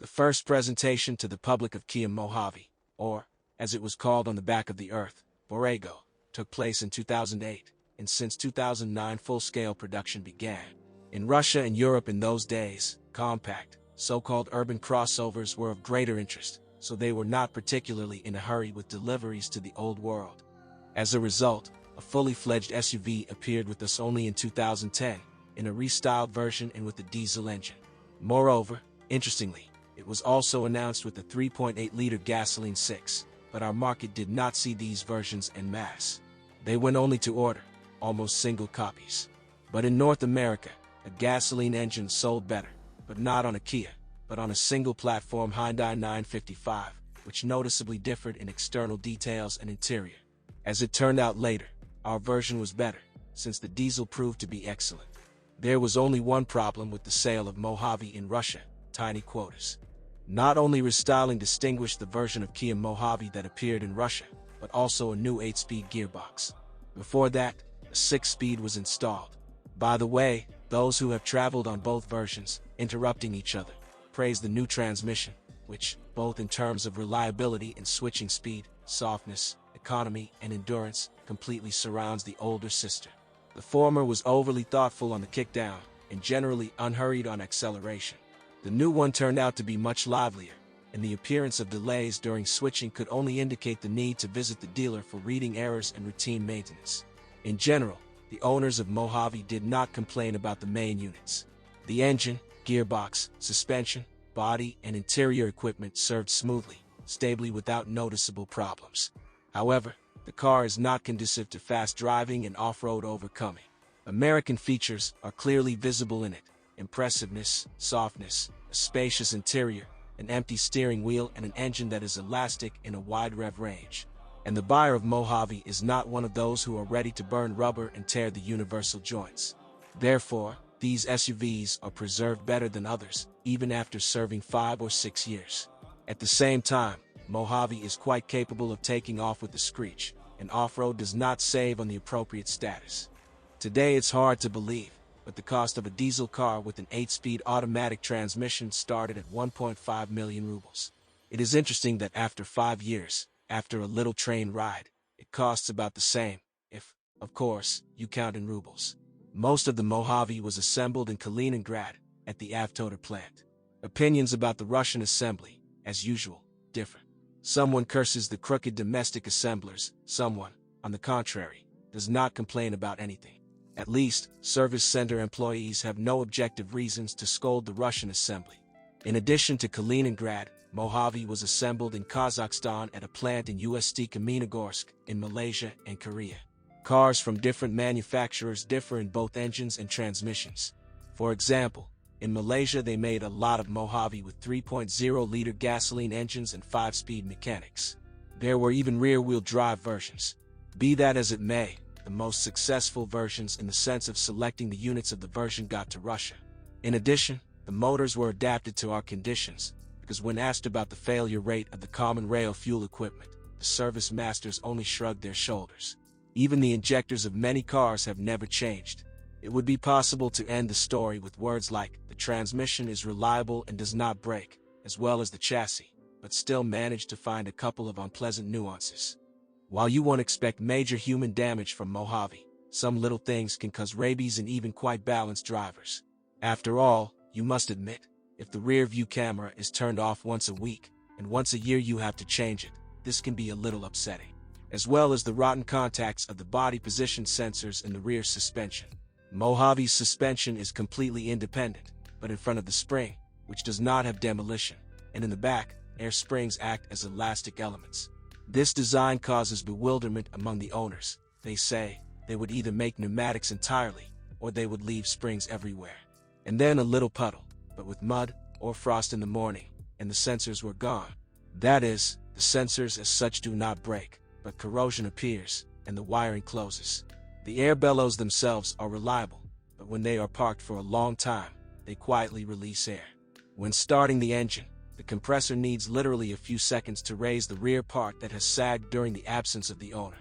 The first presentation to the public of Kia Mohave, or, as it was called on the back of the earth, Borrengo, took place in 2008, and since 2009 full-scale production began. In Russia and Europe in those days, compact, so-called urban crossovers were of greater interest, so they were not particularly in a hurry with deliveries to the old world. As a result, a fully fledged SUV appeared with us only in 2010, in a restyled version and with a diesel engine. Moreover, interestingly, it was also announced with a 3.8-liter gasoline 6, but our market did not see these versions en masse. They went only to order, almost single copies. But in North America, a gasoline engine sold better, but not on a Kia, but on a single-platform Hyundai 955, which noticeably differed in external details and interior. As it turned out later, our version was better, since the diesel proved to be excellent. There was only one problem with the sale of Mohave in Russia: tiny quotas. Not only restyling distinguished the version of Kia Mohave that appeared in Russia, but also a new 8-speed gearbox. Before that, a 6-speed was installed. By the way, those who have traveled on both versions, interrupting each other, praise the new transmission, which, both in terms of reliability and switching speed, softness, economy, and endurance, completely surrounds the older sister. The former was overly thoughtful on the kickdown, and generally unhurried on acceleration. The new one turned out to be much livelier, and the appearance of delays during switching could only indicate the need to visit the dealer for reading errors and routine maintenance. In general, the owners of Mohave did not complain about the main units. The engine, gearbox, suspension, body, and interior equipment served smoothly, stably without noticeable problems. However, the car is not conducive to fast driving and off-road overcoming. American features are clearly visible in it: impressiveness, softness, a spacious interior, an empty steering wheel, and an engine that is elastic in a wide rev range. And the buyer of Mohave is not one of those who are ready to burn rubber and tear the universal joints. Therefore, these SUVs are preserved better than others, even after serving 5 or 6 years. At the same time, Mohave is quite capable of taking off with a screech, and off-road does not save on the appropriate status. Today it's hard to believe, but the cost of a diesel car with an 8-speed automatic transmission started at 1.5 million rubles. It is interesting that after 5 years, after a little train ride, it costs about the same, if, of course, you count in rubles. Most of the Mohave was assembled in Kaliningrad, at the Avtotor plant. Opinions about the Russian assembly, as usual, differ. Someone curses the crooked domestic assemblers, someone, on the contrary, does not complain about anything. At least, service center employees have no objective reasons to scold the Russian assembly. In addition to Kaliningrad, Mohave was assembled in Kazakhstan at a plant in Ust-Kamenogorsk, in Malaysia and Korea. Cars from different manufacturers differ in both engines and transmissions. For example, in Malaysia they made a lot of Mohave with 3.0-liter gasoline engines and 5-speed mechanics. There were even rear-wheel drive versions. Be that as it may, the most successful versions in the sense of selecting the units of the version got to Russia. In addition, the motors were adapted to our conditions, because when asked about the failure rate of the common rail fuel equipment, the service masters only shrugged their shoulders. Even the injectors of many cars have never changed. It would be possible to end the story with words like, "The transmission is reliable and does not break," as well as the chassis, but still manage to find a couple of unpleasant nuances. While you won't expect major human damage from Mohave, some little things can cause rabies in even quite balanced drivers. After all, you must admit, if the rear view camera is turned off once a week, and once a year you have to change it, this can be a little upsetting. As well as the rotten contacts of the body position sensors in the rear suspension. Mojave's suspension is completely independent, but in front of the spring, which does not have demolition, and in the back, air springs act as elastic elements. This design causes bewilderment among the owners. They say they would either make pneumatics entirely, or they would leave springs everywhere. And then a little puddle, but with mud or frost in the morning, and the sensors were gone. That is, the sensors as such do not break, but corrosion appears, and the wiring closes. The air bellows themselves are reliable, but when they are parked for a long time, they quietly release air. When starting the engine, the compressor needs literally a few seconds to raise the rear part that has sagged during the absence of the owner.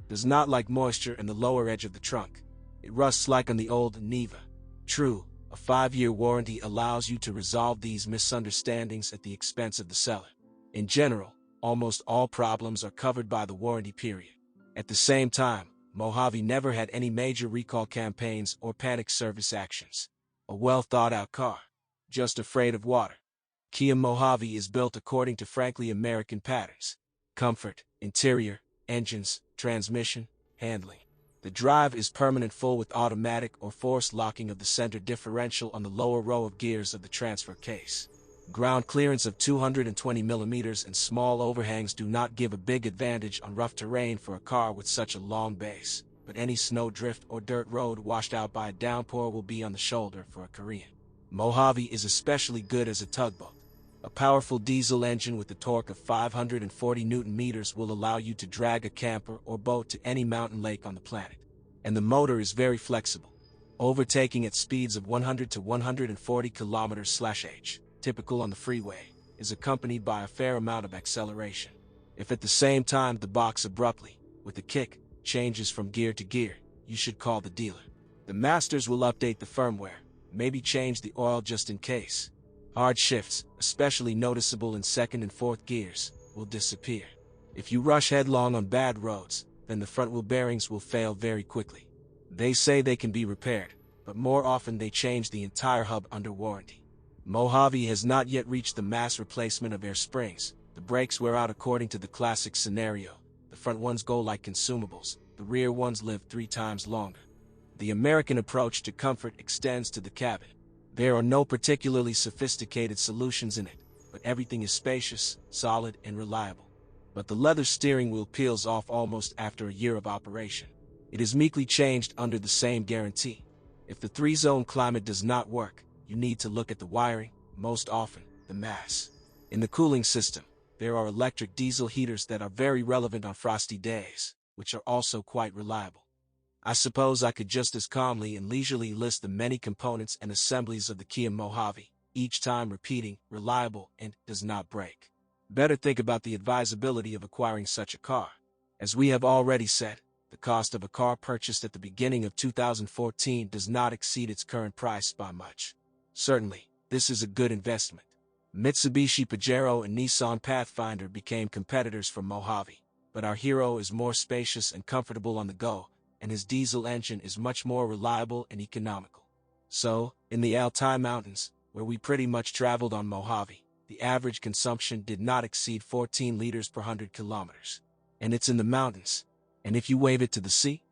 Does not like moisture in the lower edge of the trunk. It rusts like on the old Niva. True, a A 5-year warranty allows you to resolve these misunderstandings at the expense of the seller. In general, almost all problems are covered by the warranty period. At the same time, Mohave never had any major recall campaigns or panic service actions. A well-thought-out car. Just afraid of water. Kia Mohave is built according to frankly American patterns. Comfort, interior, engines, transmission, handling. The drive is permanent full with automatic or forced locking of the center differential on the lower row of gears of the transfer case. Ground clearance of 220 millimeters and small overhangs do not give a big advantage on rough terrain for a car with such a long base, but any snow drift or dirt road washed out by a downpour will be on the shoulder for a Korean. Mohave is especially good as a tugboat. A powerful diesel engine with a torque of 540 Newton-meters will allow you to drag a camper or boat to any mountain lake on the planet. And the motor is very flexible, overtaking at speeds of 100 to 140 km/h. Typical on the freeway, is accompanied by a fair amount of acceleration. If at the same time the box abruptly, with a kick, changes from gear to gear, you should call the dealer. The masters will update the firmware, maybe change the oil just in case. Hard shifts, especially noticeable in second and fourth gears, will disappear. If you rush headlong on bad roads, then the front wheel bearings will fail very quickly. They say they can be repaired, but more often they change the entire hub under warranty. Mohave has not yet reached the mass replacement of air springs. The brakes wear out according to the classic scenario. The front ones go like consumables, the rear ones live 3 times longer. The American approach to comfort extends to the cabin. There are no particularly sophisticated solutions in it, but everything is spacious, solid, and reliable. But the leather steering wheel peels off almost after a year of operation. It is meekly changed under the same guarantee. If the 3-zone climate does not work, you need to look at the wiring, most often, the mass. In the cooling system, there are electric diesel heaters that are very relevant on frosty days, which are also quite reliable. I suppose I could just as calmly and leisurely list the many components and assemblies of the Kia Mohave, each time repeating, reliable and does not break. Better think about the advisability of acquiring such a car. As we have already said, the cost of a car purchased at the beginning of 2014 does not exceed its current price by much. Certainly, this is a good investment. Mitsubishi Pajero and Nissan Pathfinder became competitors for Mohave, but our hero is more spacious and comfortable on the go, and his diesel engine is much more reliable and economical. So, in the Altai Mountains, where we pretty much traveled on Mohave, the average consumption did not exceed 14 liters per 100 kilometers. And it's in the mountains. And if you wave it to the sea,